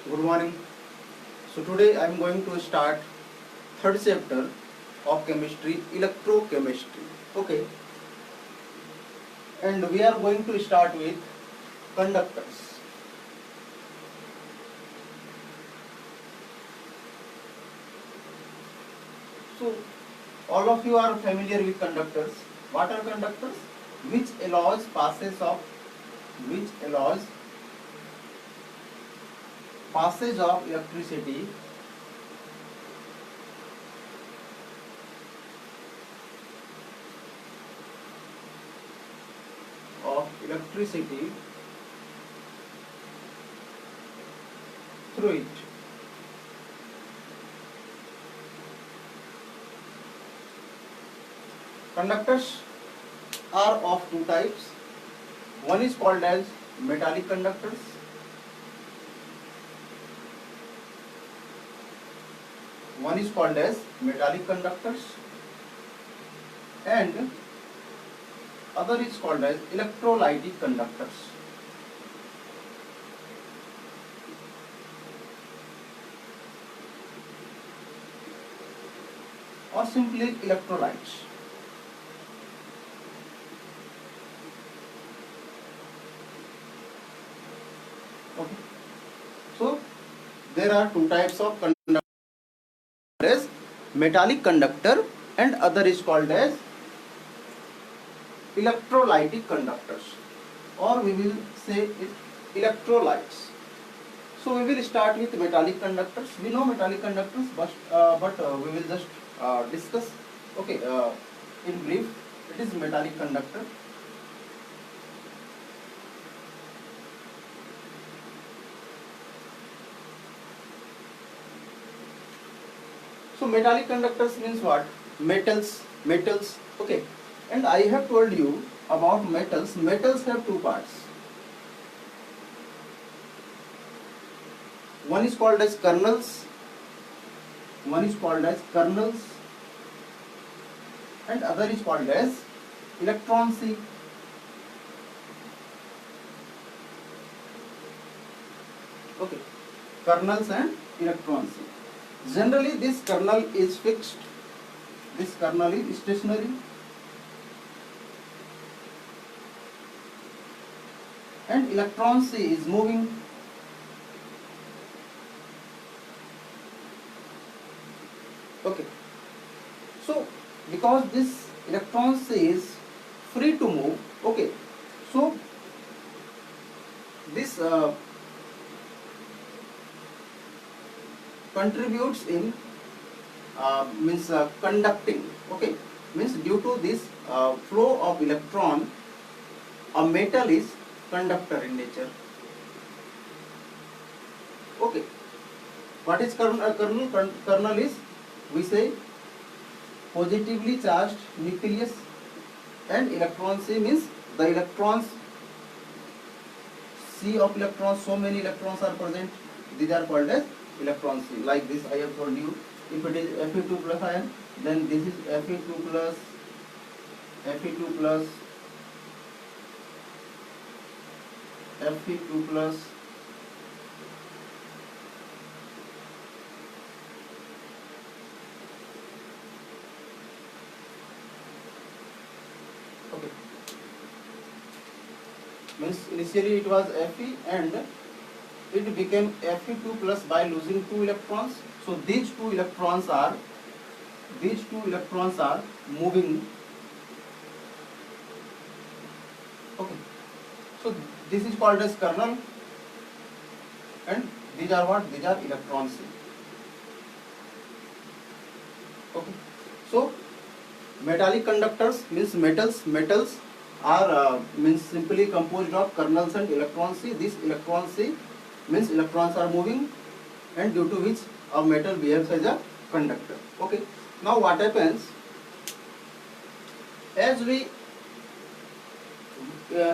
Good morning. So today I am going to start third chapter of chemistry, electrochemistry. Okay, and we are going to start with conductors. So all of you are familiar with conductors. What are conductors? Which allows passage of electricity through it. Conductors are of two types. One is called as metallic conductors. One is called as metallic conductors and other is called as electrolytic conductors. Or simply electrolytes. Okay. So there are two types of conductors, as metallic conductor and other is called as electrolytic conductors, or we will say it electrolytes. So we will start with metallic conductors. We know metallic conductors, but we will just discuss. Okay, in brief, it is metallic conductor. So metallic conductors means what? Metals. Okay, and I have told you about metals. Metals have two parts. One is called as kernels. And other is called as electrons. Okay, kernels and electrons. Generally, this kernel is fixed. This kernel is stationary. And electron C is moving. Okay. So, because this electron C is free to move, okay. So, this contributes in means conducting. Okay, means due to this flow of electron, a metal is conductor in nature. Okay, what is kernel? Kernel is, we say, positively charged nucleus, and electron C means the electrons, C of electrons, so many electrons are present. These are called as electron C. Like this, I have told you. If it is Fe2 plus ion, then this is Fe2 plus, Fe2 plus, Fe2 plus. Okay. Means initially it was Fe and it became Fe2 plus by losing two electrons. So these two electrons are moving. Okay. So this is called as kernel, and these are what? These are electrons. Okay. So metallic conductors means metals. Metals are means simply composed of kernels and electrons. This electron C means electrons are moving, and due to which a metal behaves as a conductor. Okay. Now what happens? As we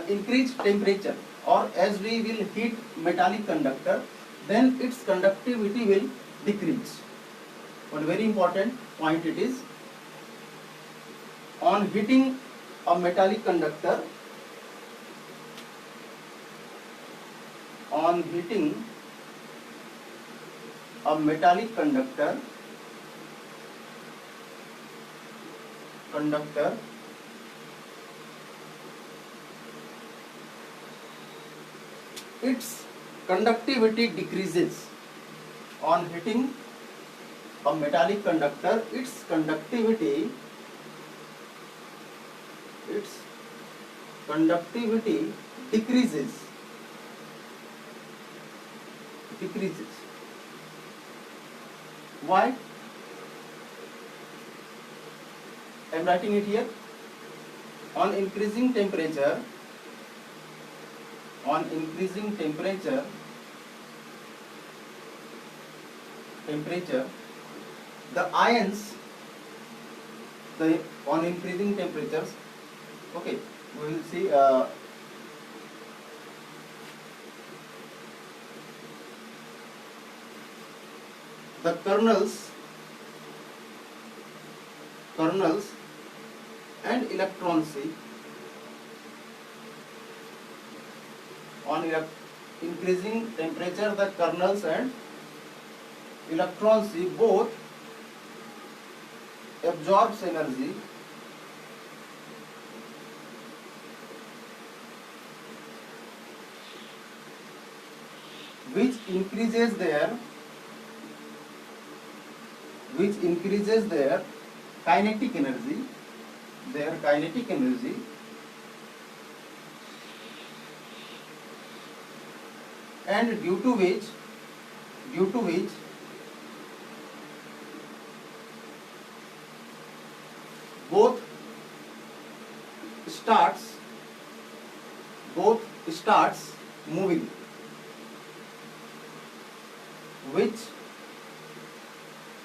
increase temperature, or as we will heat metallic conductor, then its conductivity will decrease. One very important point it is, on heating a metallic conductor, on heating a metallic conductor its conductivity decreases on hitting a metallic conductor. Its conductivity decreases. Why? I am writing it here. On increasing temperature, the ions, on increasing temperatures, okay, we will see the kernels and electron-C on increasing temperature, the kernels and electron-C both absorbs energy which increases their kinetic energy, and due to which both starts moving, which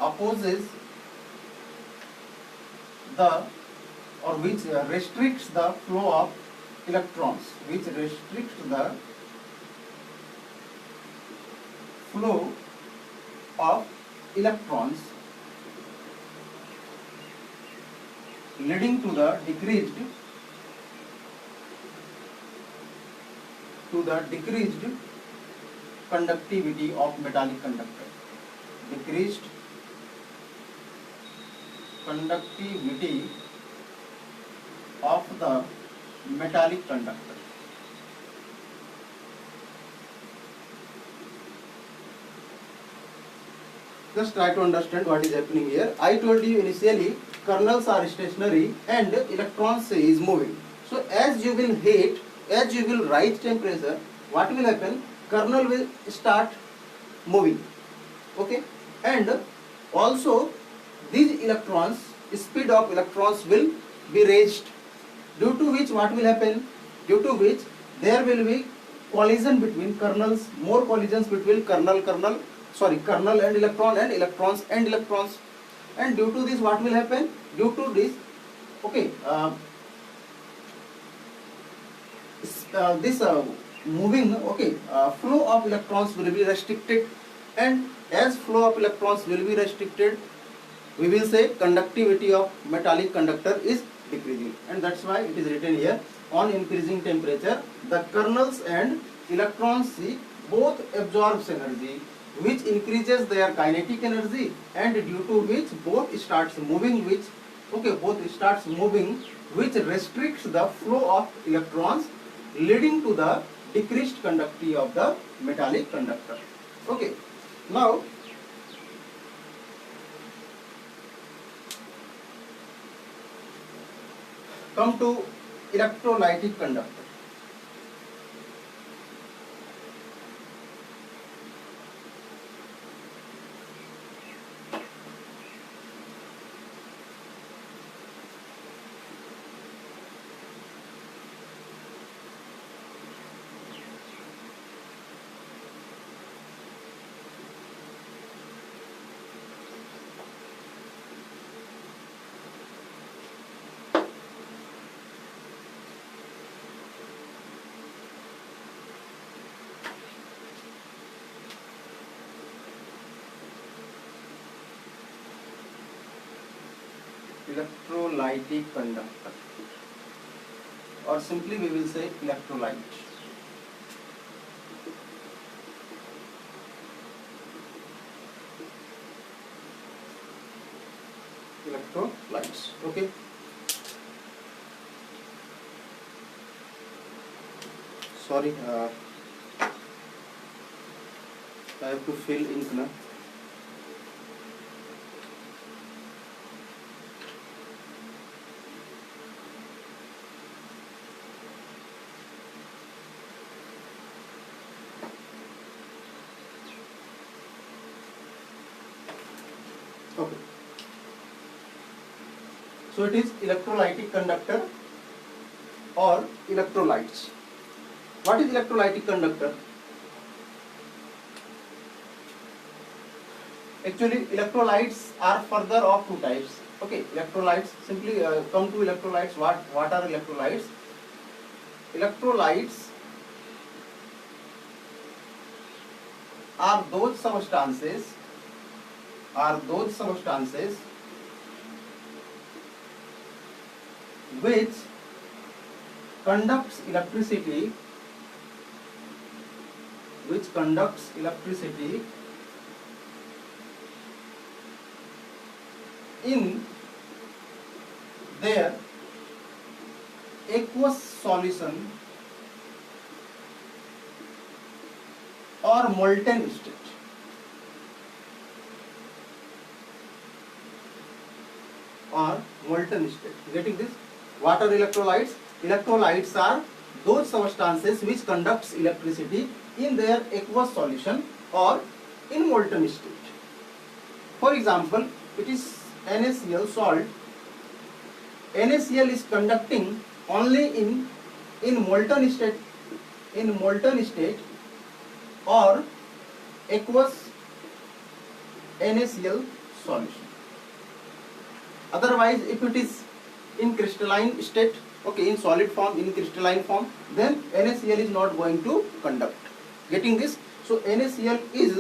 opposes which restricts the flow of electrons, leading to the decreased conductivity of metallic conductor. Decreased conductivity of the metallic conductor. Just try to understand what is happening here. I told you initially kernels are stationary and electrons is moving. So as you will rise temperature, what will happen? Kernel will start moving. Okay, and also these electrons, speed of electrons will be raised, due to which what will happen? Due to which there will be collision between kernels, more collisions between kernel and electron, and electrons and electrons. And due to this what will happen? Due to this, okay, moving, okay, flow of electrons will be restricted, and as flow of electrons will be restricted, we will say conductivity of metallic conductor is decreasing, and that's why it is written here, on increasing temperature the kernels and electrons C both absorbs energy which increases their kinetic energy, and due to which both starts moving, which restricts the flow of electrons, leading to the decreased conductivity of the metallic conductor. Okay, now come to electrolytic conductor. Electrolytic conductor, or simply we will say electrolyte. electrolytes. Okay. Sorry, I have to fill ink now. Okay. So it is electrolytic conductor or electrolytes. What is electrolytic conductor? Actually, electrolytes are further of two types. Okay, electrolytes, simply come to electrolytes. What are electrolytes? Electrolytes are those substances which conducts electricity in their aqueous solution or molten state. Getting this? What are electrolytes? Electrolytes are those substances which conducts electricity in their aqueous solution or in molten state. For example, it is NaCl salt. NaCl is conducting only in molten state or aqueous NaCl solution. Otherwise, if it is in crystalline state, okay, in solid form, in crystalline form, then NaCl is not going to conduct. Getting this? So NaCl is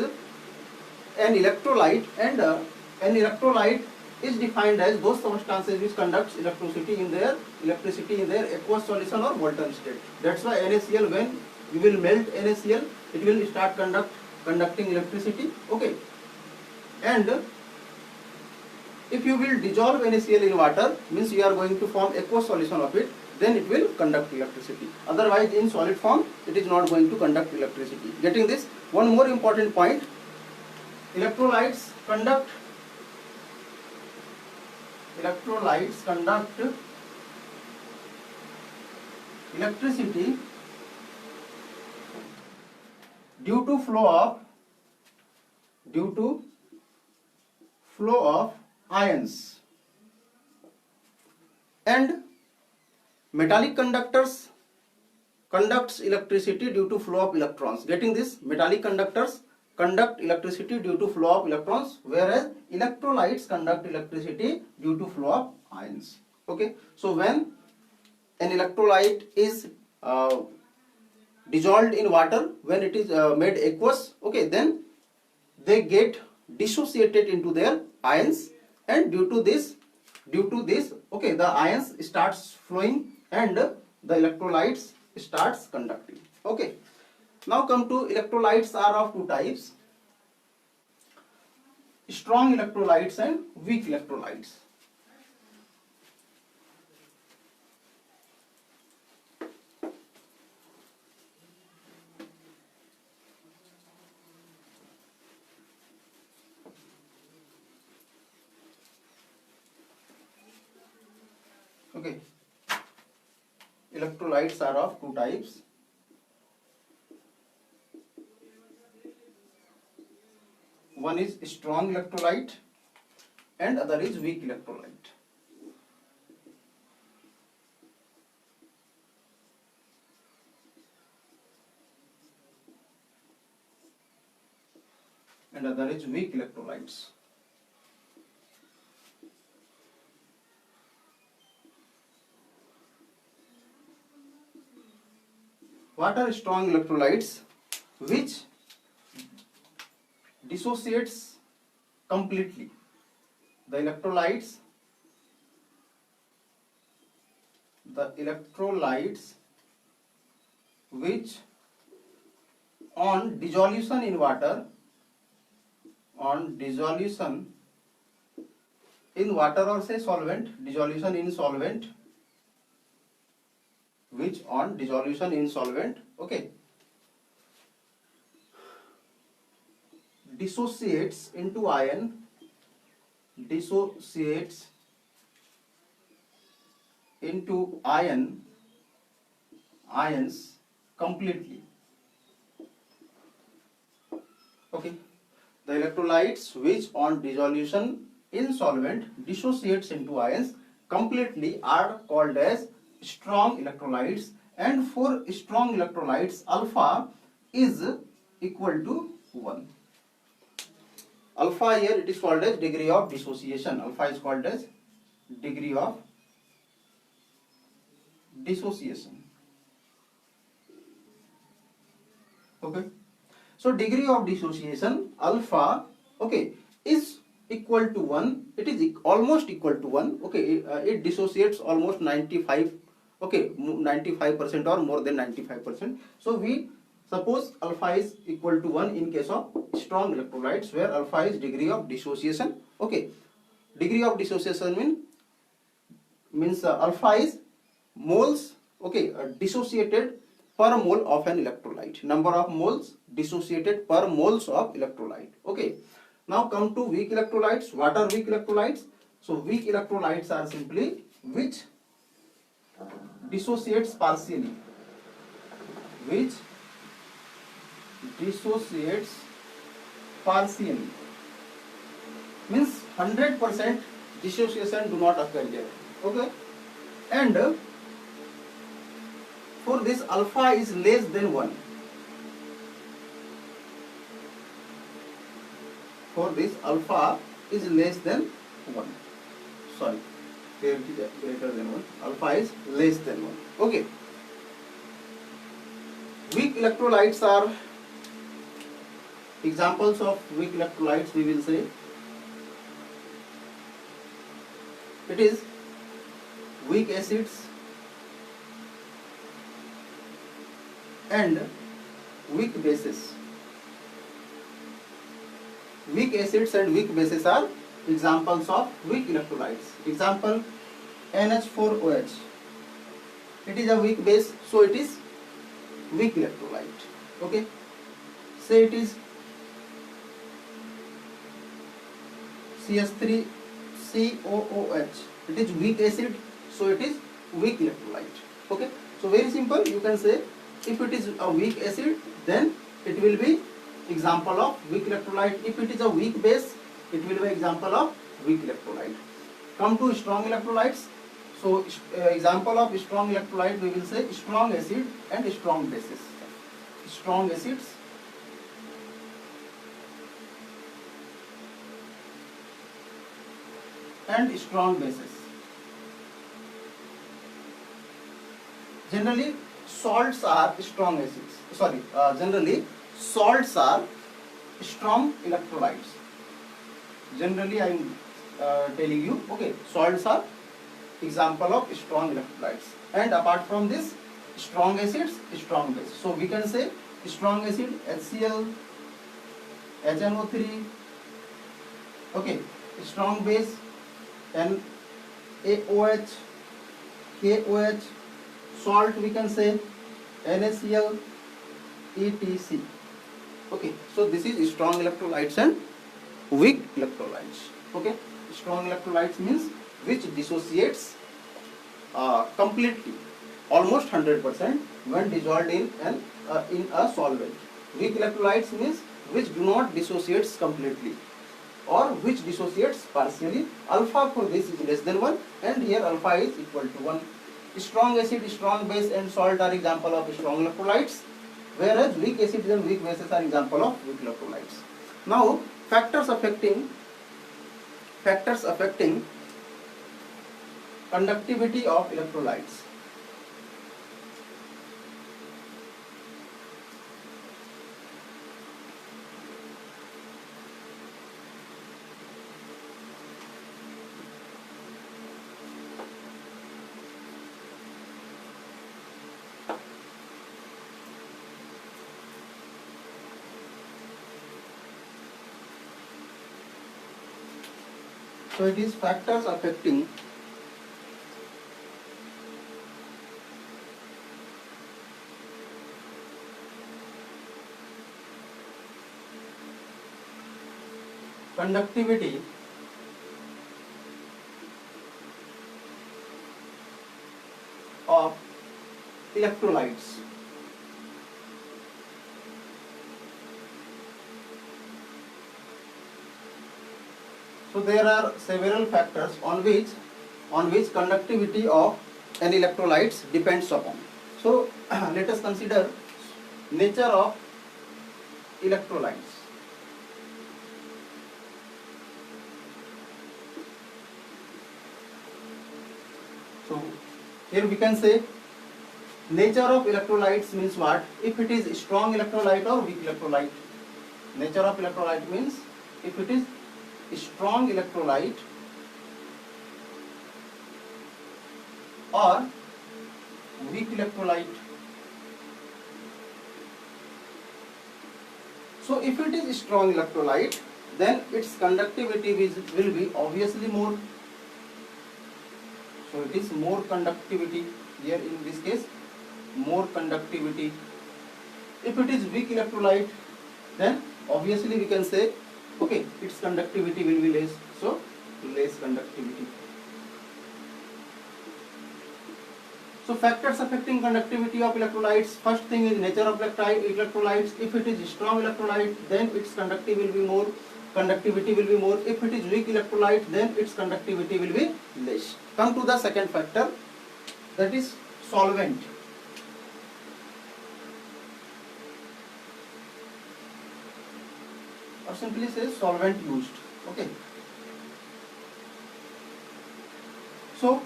an electrolyte, and an electrolyte is defined as those substances which conducts electricity in their aqueous solution or molten state. That's why NaCl, when you will melt NaCl, it will start conducting electricity. Okay, and if you will dissolve NaCl in water, means you are going to form aqueous solution of it, then it will conduct electricity. Otherwise, in solid form, it is not going to conduct electricity. Getting this? One more important point: electrolytes conduct electricity due to flow of ions, and metallic conductors conducts electricity due to flow of electrons. Getting this? Metallic conductors conduct electricity due to flow of electrons, whereas electrolytes conduct electricity due to flow of ions. Okay, so when an electrolyte is dissolved in water, when it is made aqueous, okay, then they get dissociated into their ions, and due to this, okay, the ions starts flowing and the electrolytes starts conducting. Okay, now come to electrolytes are of two types: strong electrolytes and weak electrolytes. Okay, electrolytes are of two types: one is strong electrolyte and other is weak electrolyte. And other is weak electrolytes. What are strong electrolytes? Which dissociates completely. The electrolytes which on dissolution in water in water or say solvent, dissolution in solvent, which on dissolution in solvent, okay, dissociates into ion, dissociates into ions completely. Okay, the electrolytes which on dissolution in solvent dissociates into ions completely are called as strong electrolytes, and for strong electrolytes alpha is equal to 1. Alpha here it is called as degree of dissociation. Alpha is called as degree of dissociation. Okay, so degree of dissociation alpha, okay, is equal to 1. It is almost equal to 1. Okay, it dissociates almost 95, okay, 95% or more than 95%. So we suppose alpha is equal to 1 in case of strong electrolytes, where alpha is degree of dissociation. Okay, degree of dissociation means alpha is moles, okay, dissociated per mole of an electrolyte, number of moles dissociated per moles of electrolyte. Okay, now come to weak electrolytes. What are weak electrolytes? So weak electrolytes are simply which dissociates partially, which dissociates partially, means 100% dissociation do not occur here. Okay, and for this alpha is less than 1. For this alpha is less than 1. Sorry, greater than 1. Alpha is less than 1. Okay. Weak electrolytes are examples of weak electrolytes. We will say it is weak acids and weak bases. Weak acids and weak bases are examples of weak electrolytes. Example, NH4OH. It is a weak base, so it is weak electrolyte. Okay. Say it is CH3COOH. It is weak acid, so it is weak electrolyte. Okay. So very simple, you can say if it is a weak acid, then it will be example of weak electrolyte. If it is a weak base, it will be example of weak electrolyte. Come to strong electrolytes. So example of strong electrolyte, we will say strong acid and strong bases. Strong acids and strong bases. Generally salts are strong acids. Sorry, generally salts are strong electrolytes. Generally I am telling you, okay, salts are example of strong electrolytes. And apart from this, strong acids, strong base. So we can say strong acid HCl, HNO3, okay, strong base NaOH, KOH, salt we can say NaCl, ETC. Okay, so this is strong electrolytes and weak electrolytes. Okay, strong electrolytes means which dissociates completely, almost 100% when dissolved in a solvent. Weak electrolytes means which do not dissociates completely or which dissociates partially. Alpha for this is less than 1, and here alpha is equal to 1. Strong acid, strong base and salt are example of strong electrolytes, whereas weak acids and weak bases are example of weak electrolytes. Now factors affecting conductivity of electrolytes. So it is factors affecting conductivity of electrolytes. So there are several factors on which conductivity of an electrolytes depends upon. So let us consider nature of electrolytes. So here we can say nature of electrolytes means what? If it is strong electrolyte or weak electrolyte. Nature of electrolyte means if it is strong electrolyte or weak electrolyte. So if it is strong electrolyte, then its conductivity will be obviously more. So it is more conductivity here in this case, more conductivity. If it is weak electrolyte, then obviously we can say, okay, its conductivity will be less, so less conductivity. So factors affecting conductivity of electrolytes, first thing is nature of electrolytes. If it is strong electrolyte, then its conductivity will be more. If it is weak electrolyte, then its conductivity will be less. Come to the second factor, that is solvent. Or simply say solvent used. Okay. So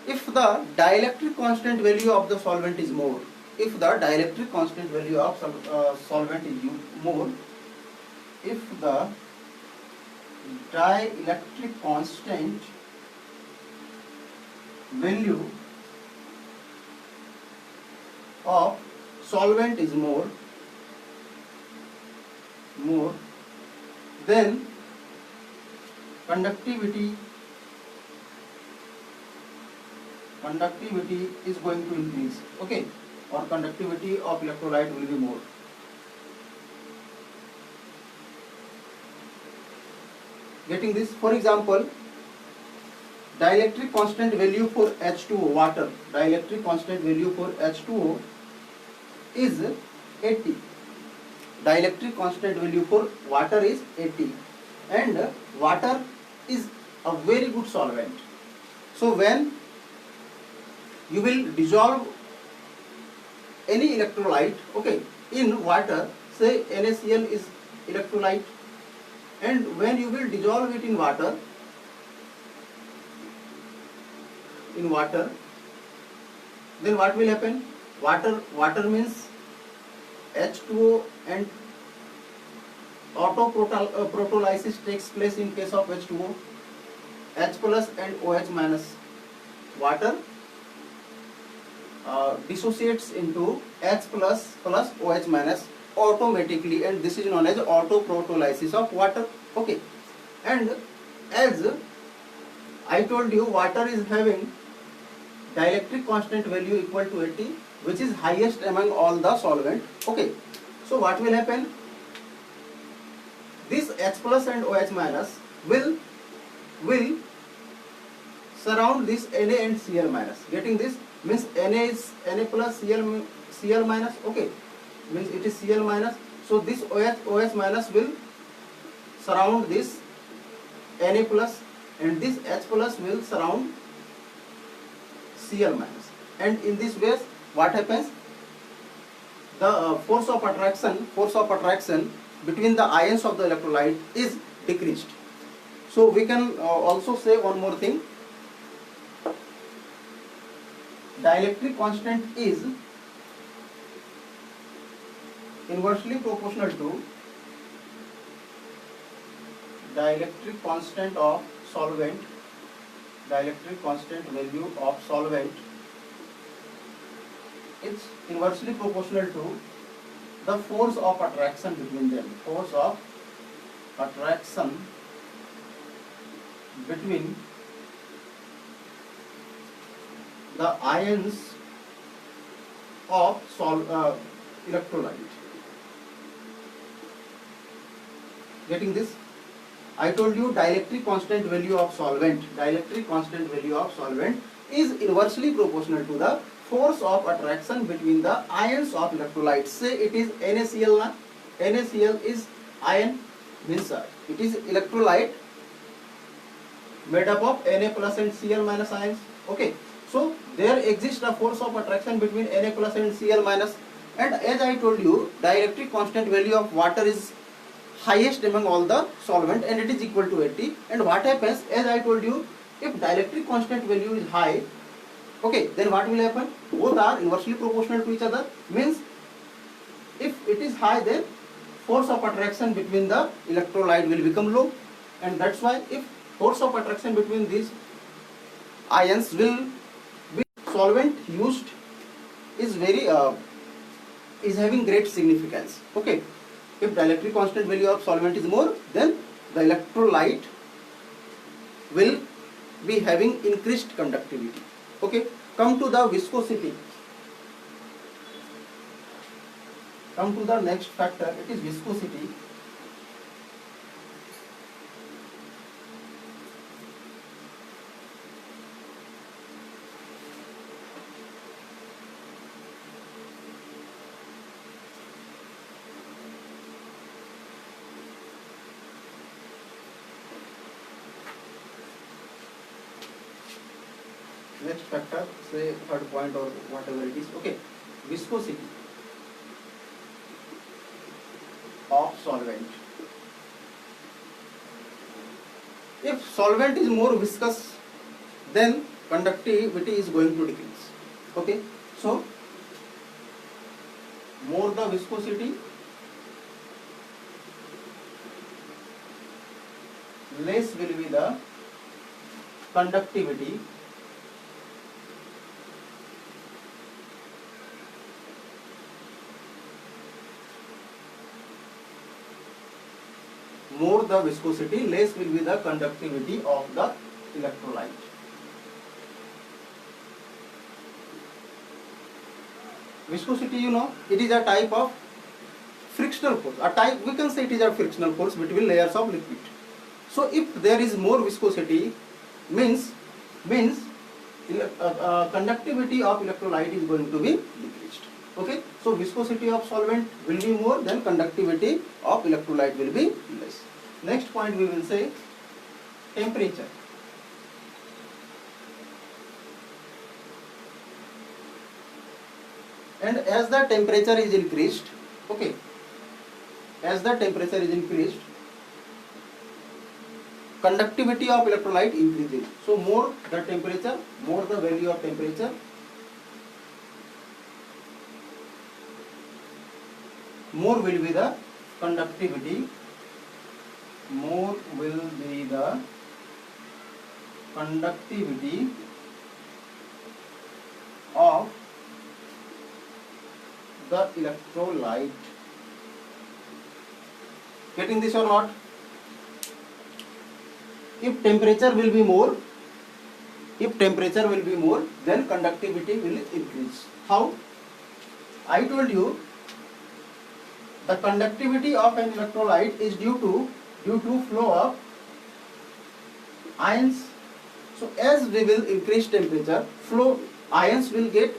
if the dielectric constant value of the solvent is more, if the dielectric constant value of solvent is more, if the dielectric constant value of solvent is more, then conductivity is going to increase, okay, or conductivity of electrolyte will be more. Getting this? For example, dielectric constant value for H2O, water, dielectric constant value for H2O is 80. Dielectric constant value for water is 80, and water is a very good solvent. So when you will dissolve any electrolyte, okay, in water, say NaCl is electrolyte, and when you will dissolve it in water, then what will happen? Water means H2O, and protolysis takes place in case of H2O, H plus and OH minus. Water dissociates into H plus plus OH minus automatically, and this is known as autoprotolysis of water. Okay, and as I told you, water is having dielectric constant value equal to 80, which is highest among all the solvent. Okay, so what will happen? This H plus and OH minus will surround this Na and Cl minus. Getting this? Means Na is Na plus Cl minus. Okay, means it is Cl minus. So this OH minus will surround this Na plus, and this H plus will surround Cl minus. And in this way, what happens? The force of attraction between the ions of the electrolyte is decreased. So we can also say one more thing. Dielectric constant is inversely proportional to dielectric constant of solvent, dielectric constant value of solvent is inversely proportional to the force of attraction between them. Force of attraction between the ions of electrolyte. Getting this? I told you dielectric constant value of solvent. Dielectric constant value of solvent is inversely proportional to the force of attraction between the ions of electrolyte. Say it is NaCl na? NaCl is ion, means it is electrolyte made up of Na plus and Cl minus ions. Okay, so there exists a force of attraction between Na plus and Cl minus, and as I told you, dielectric constant value of water is highest among all the solvent and it is equal to 80. And what happens, as I told you, if dielectric constant value is high, okay, then what will happen? Both are inversely proportional to each other, means if it is high, then force of attraction between the electrolyte will become low, and that's why if force of attraction between these ions will be, solvent used is very is having great significance. Okay, if dielectric constant value of solvent is more, then the electrolyte will be having increased conductivity. Okay, come to the viscosity. Come to the next factor, it is viscosity. Next factor, say third point or whatever it is. Okay, viscosity of solvent. If solvent is more viscous, then conductivity is going to decrease. Okay, so more the viscosity, less will be the conductivity more the viscosity, less will be the conductivity of the electrolyte. Viscosity, you know, it is a type of frictional force. A type, we can say it is a frictional force between layers of liquid. So if there is more viscosity, means conductivity of electrolyte is going to be decreased. Okay, so viscosity of solvent will be more, then conductivity of electrolyte will be less. Next point we will say temperature. And as the temperature is increased, okay, as the temperature is increased, conductivity of electrolyte increases. So more the temperature, more the value of temperature, more will be the conductivity, more will be the conductivity of the electrolyte. Getting this or not? If temperature will be more, then conductivity will increase. How? I told you the conductivity of an electrolyte is due to flow of ions. So as we will increase temperature, flow ions will get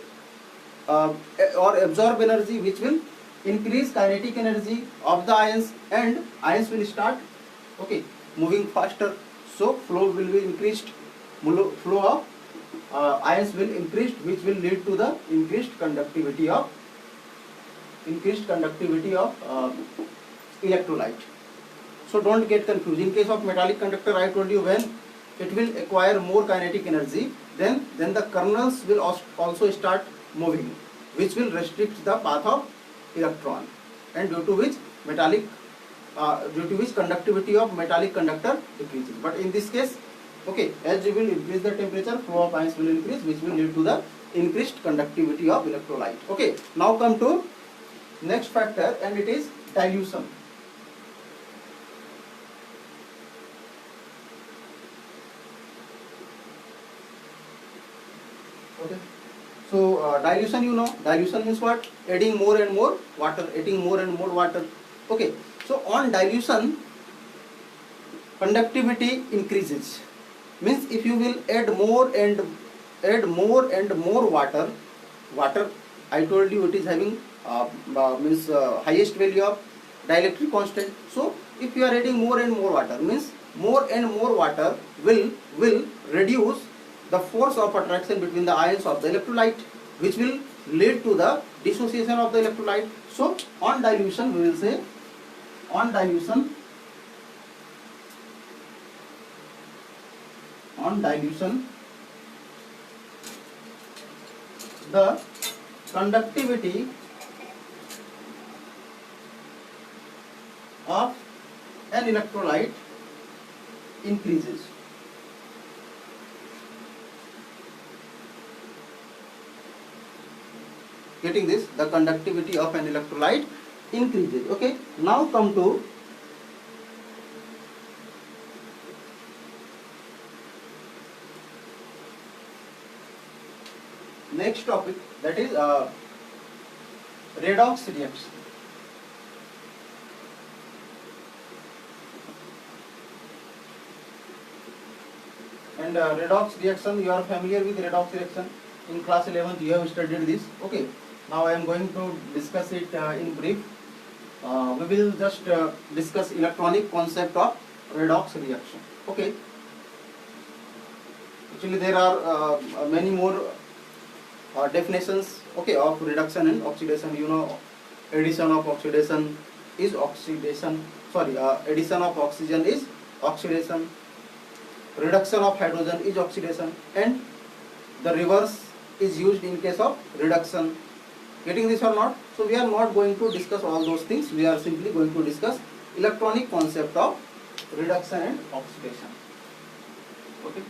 or absorb energy, which will increase kinetic energy of the ions, and ions will start, okay, moving faster. So flow will be increased, flow of ions will increase, which will lead to the increased conductivity of electrolyte. So don't get confused. In case of metallic conductor, I told you when it will acquire more kinetic energy, then the kernels will also start moving, which will restrict the path of electron, and due to which conductivity of metallic conductor decreases. But in this case, okay, as you will increase the temperature, flow of ions will increase, which will lead to the increased conductivity of electrolyte. Okay, now come to next factor, and it is dilution. So dilution, you know, dilution means what? Adding more and more water, adding more and more water. Okay, so on dilution, conductivity increases. Means if you will add more water, water, I told you it is having means highest value of dielectric constant. So if you are adding more and more water, means more and more water will reduce the force of attraction between the ions of the electrolyte, which will lead to the dissociation of the electrolyte. So on dilution, we will say, on dilution, the conductivity of an electrolyte increases. Getting this? The conductivity of an electrolyte increases. Okay, now come to next topic, that is redox reaction. And redox reaction, you are familiar with redox reaction. In class 11th you have studied this. Okay, now I am going to discuss it in brief. We will just discuss electronic concept of redox reaction. Okay, actually there are many more definitions, okay, of reduction and oxidation. You know, addition of oxidation is oxidation, sorry, addition of oxygen is oxidation, reduction of hydrogen is oxidation, and the reverse is used in case of reduction. Getting this or not? So we are not going to discuss all those things. We are simply going to discuss electronic concept of reduction and oxidation. Okay,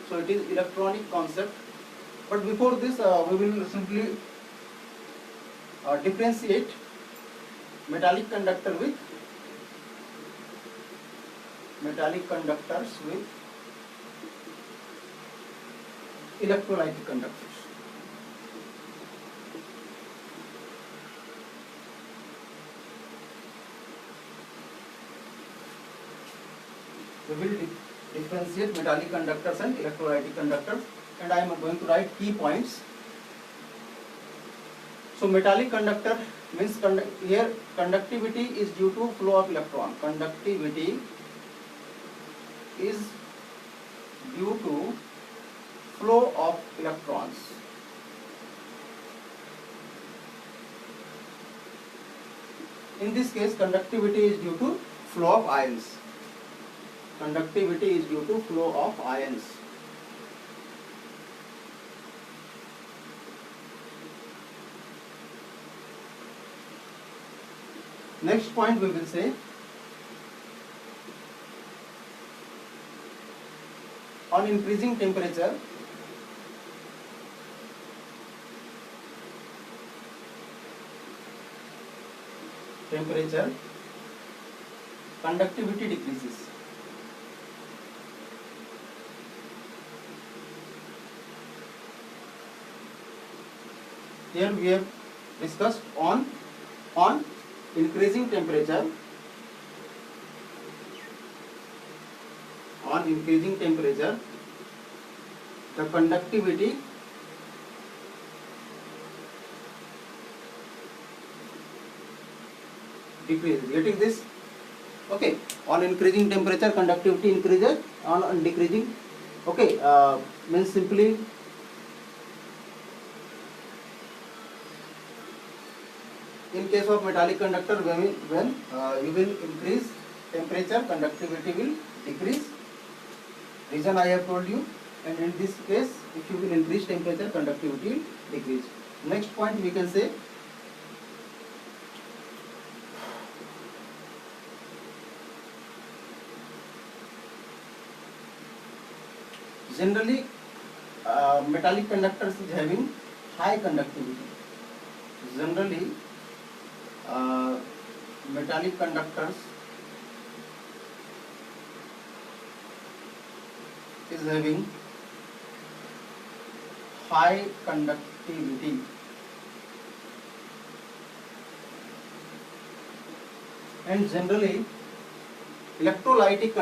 so it is electronic concept. But before this, we will simply differentiate metallic conductor with metallic conductors with electrolytic conductors. We will differentiate metallic conductors and electrolytic conductors, and I am going to write key points. So metallic conductor means here conductivity is due to flow of electron. Conductivity is due to flow of electrons. In this case, conductivity is due to flow of ions. Conductivity is due to flow of ions. Next point we will say, on increasing temperature, conductivity decreases. Here we have discussed on increasing temperature. On increasing temperature, the conductivity decreases. Getting this? Okay. On increasing temperature, conductivity increases. On decreasing, okay, means simply in case of metallic conductor, when you will increase temperature, conductivity will decrease. Reason I have told you. And in this case, if you will increase temperature, conductivity will decrease. Next point we can say, generally metallic conductors is having high conductivity. Generally metallic conductors is having high conductivity. And generally electrolytic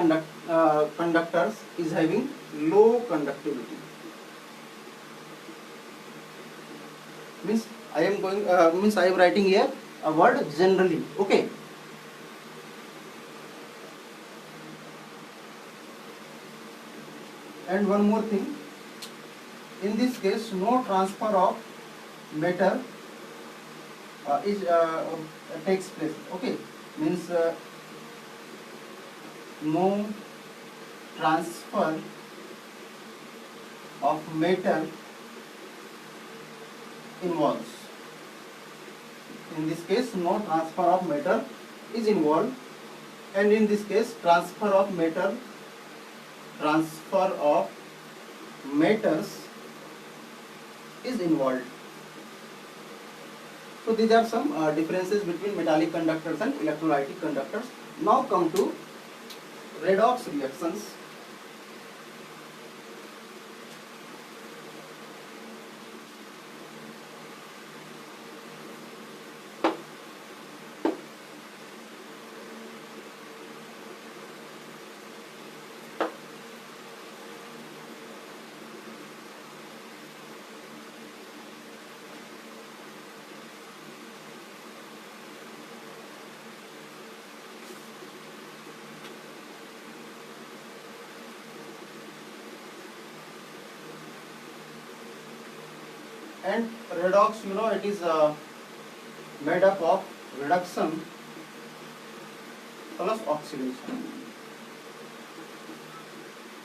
conductors is having low conductivity. Means I am going means I am writing here a word generally. Okay. And one more thing, in this case no transfer of matter is takes place. Okay, means no transfer of matter involves. In this case no transfer of matter is involved, and in this case transfer of matters is involved. So these are some differences between metallic conductors and electrolytic conductors. Now come to redox reactions. And redox, you know, it is made up of reduction plus oxidation.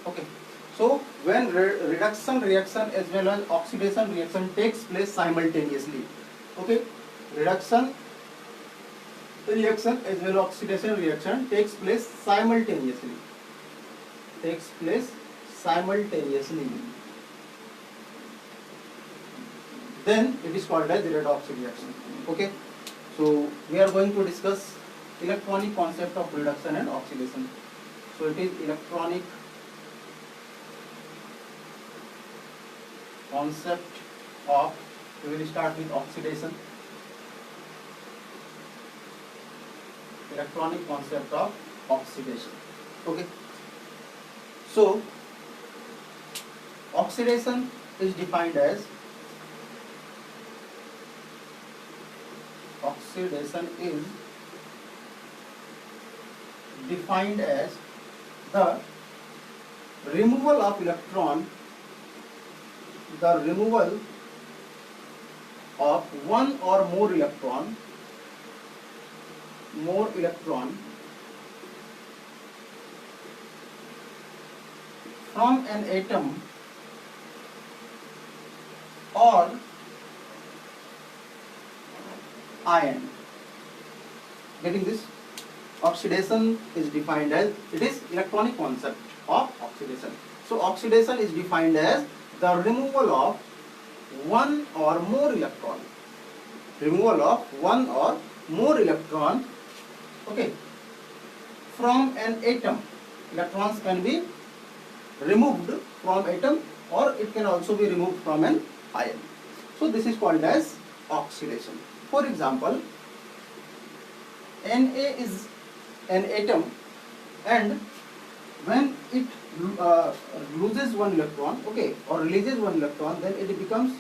Okay, so when reduction reaction as well as oxidation reaction takes place simultaneously, okay, reduction reaction as well as oxidation reaction takes place simultaneously, then it is called as redox reaction. Okay, so we are going to discuss electronic concept of reduction and oxidation. So it is electronic concept of, we will start with oxidation. Electronic concept of oxidation. Okay, so oxidation is defined as the removal of electron, one or more electron from an atom or ion. Getting this? Oxidation is defined as, it is electronic concept of oxidation. So oxidation is defined as the removal of one or more electron. Okay, from an atom. Electrons can be removed from atom, or it can also be removed from an ion. So this is called as oxidation. For example, Na is an atom, and when it loses one electron, okay, or releases one electron, then it becomes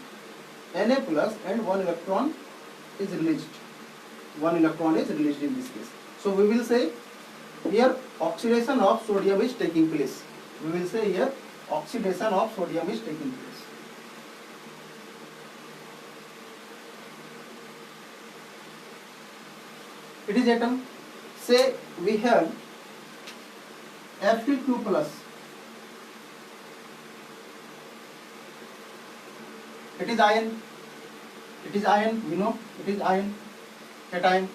Na plus, and one electron is released. In this case. So we will say here oxidation of sodium is taking place. It is atom. Say we have Fe2 plus. It is ion. We know it is ion, cation.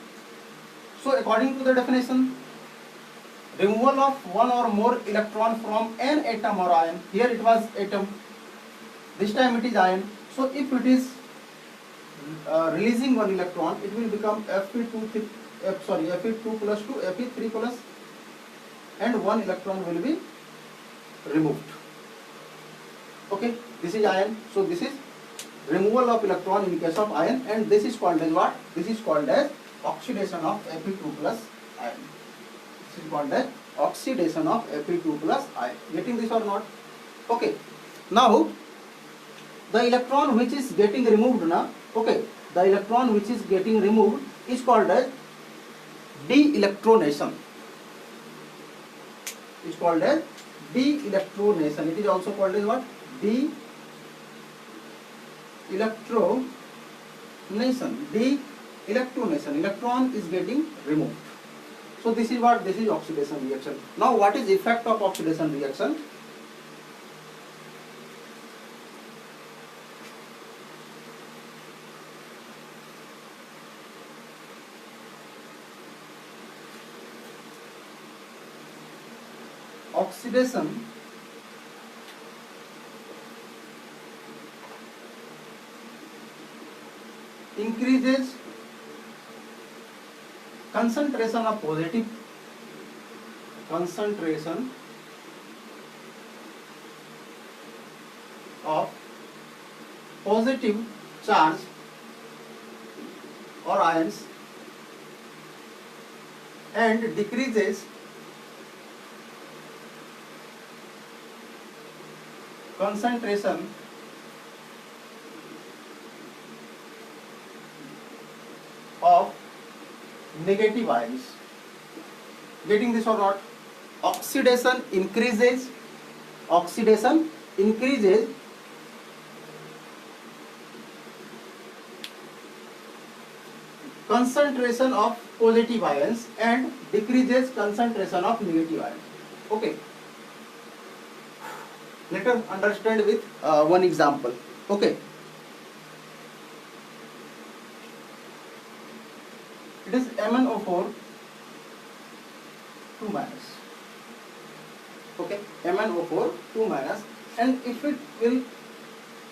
So according to the definition, removal of one or more electron from an atom or ion. Here it was atom. This time it is ion. So if it is releasing one electron, it will become Fe2 plus to Fe3 plus, and one electron will be removed. Okay, this is ion. So this is removal of electron in case of iron, and this is called as what? This is called as oxidation of Fe2 plus ion. This is called as oxidation of Fe2 plus ion. Getting this or not? Okay. Now the electron which is getting removed now, okay, the electron which is getting removed is called as de-electronation. Is called as de-electronation. It is also called as what? De-electronation. De-electronation. Electron is getting removed. So this is what? This is oxidation reaction. Now what is effect of oxidation reaction? Oxidation increases concentration of positive charge or ions and decreases concentration of negative ions. Getting this or not? Oxidation increases concentration of positive ions and decreases concentration of negative ions. Okay. Let us understand with one example. Okay. It is MnO4 2 minus. Okay, MnO4 2 minus, and if it will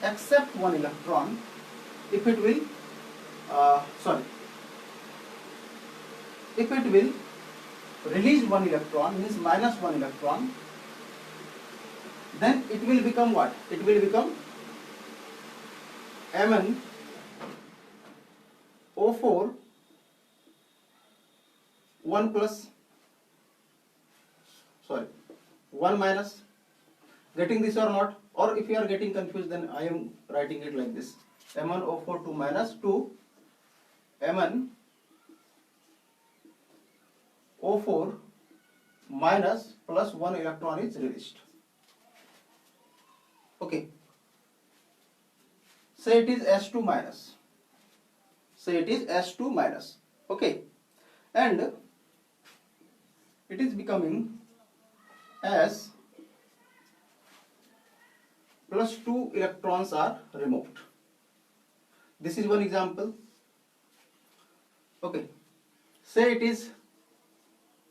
accept one electron, if it will release one electron, means minus one electron, then it will become what? It will become MnO4 1 minus. Getting this or not? Or if you are getting confused, then I am writing it like this: MnO4 2 minus to MnO4 minus plus 1 electron is released. Okay. Say it is S2 minus. Okay. And it is becoming S plus 2 electrons are removed. This is one example. Okay. Say it is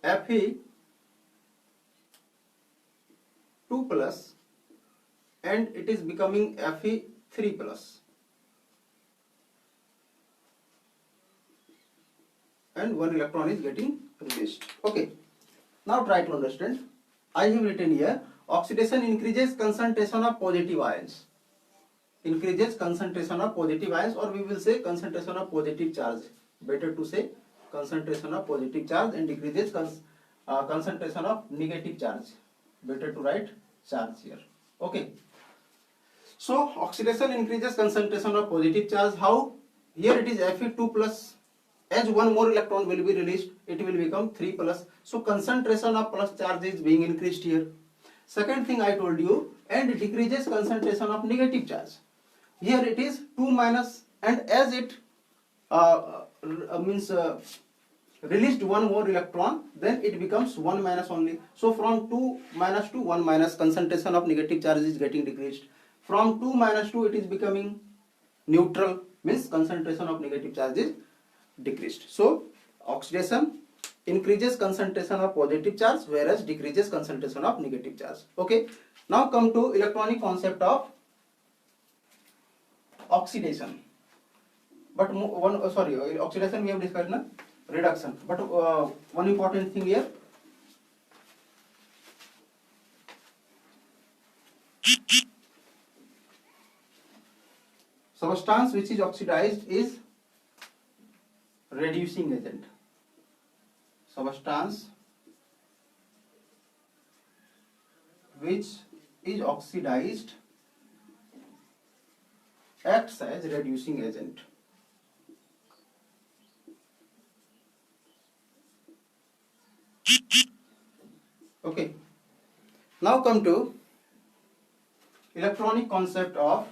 Fe2 plus and it is becoming Fe3 plus. And one electron is getting released. Okay. Now try to understand. I have written here, oxidation increases concentration of positive ions. Increases concentration of positive ions, or we will say concentration of positive charge. Better to say concentration of positive charge, and decreases concentration of negative charge. Better to write charge here. Okay. So oxidation increases concentration of positive charge. How? Here it is Fe2 plus. As one more electron will be released, it will become 3 plus. So concentration of plus charge is being increased here. Second thing I told you, and decreases concentration of negative charge. Here it is 2 minus, and as it released one more electron, then it becomes 1 minus only. So from 2 minus to 1 minus, concentration of negative charge is getting decreased. From 2 minus 2 it is becoming neutral, means concentration of negative charge is decreased. So oxidation increases concentration of positive charge, whereas decreases concentration of negative charge. Okay. Now come to electronic concept of oxidation. But oxidation we have discussed now. Reduction. But one important thing here. substance which is oxidized is reducing agent. Substance which is oxidized acts as reducing agent. Okay, now come to electronic concept of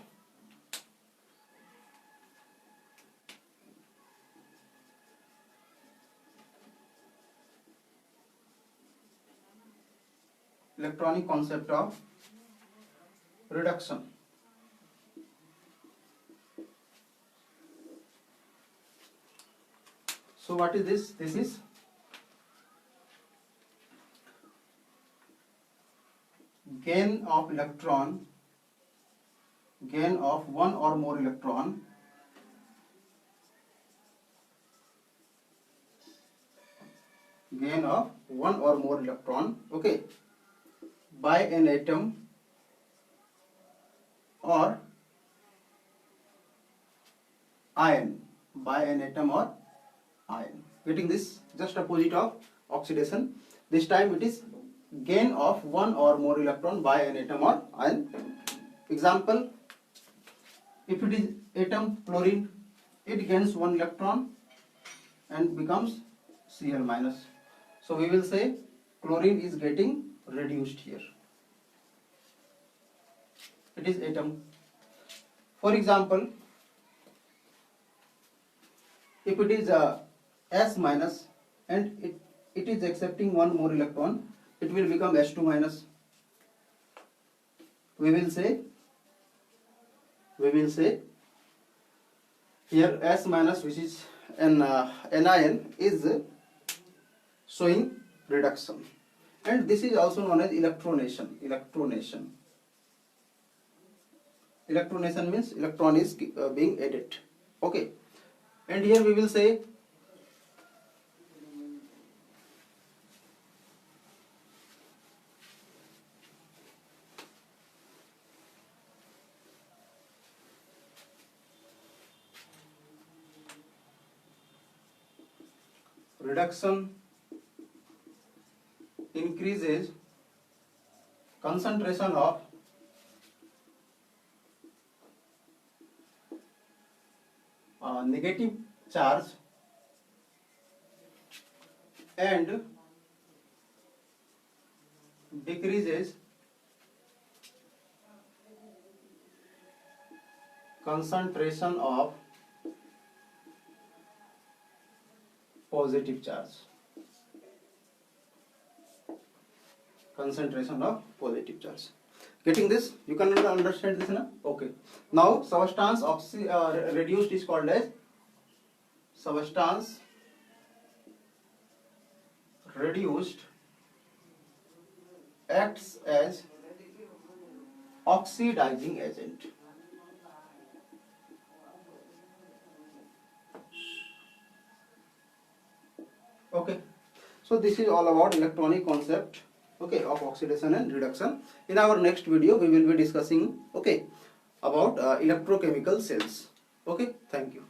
reduction. So what is this? This is gain of electron, gain of one or more electron okay, by an atom or ion, getting this just opposite of oxidation. This time it is gain of one or more electron by an atom or ion. Example, if it is atom chlorine, it gains one electron and becomes Cl minus. So we will say chlorine is getting reduced here. It is atom. For example, if it is S minus and it is accepting one more electron, it will become S2 minus. We will say here S minus, which is an anion, is showing reduction, and this is also known as electronation. Electronation means electron is being added. Okay, and here we will say reduction increases concentration of negative charge and decreases concentration of positive charge. Getting this? You can understand this now? Okay. Now substance reduced is called as substance reduced acts as oxidizing agent. Okay, so this is all about electronic concept, okay, of oxidation and reduction. In our next video we will be discussing, okay, about electrochemical cells. Okay, thank you.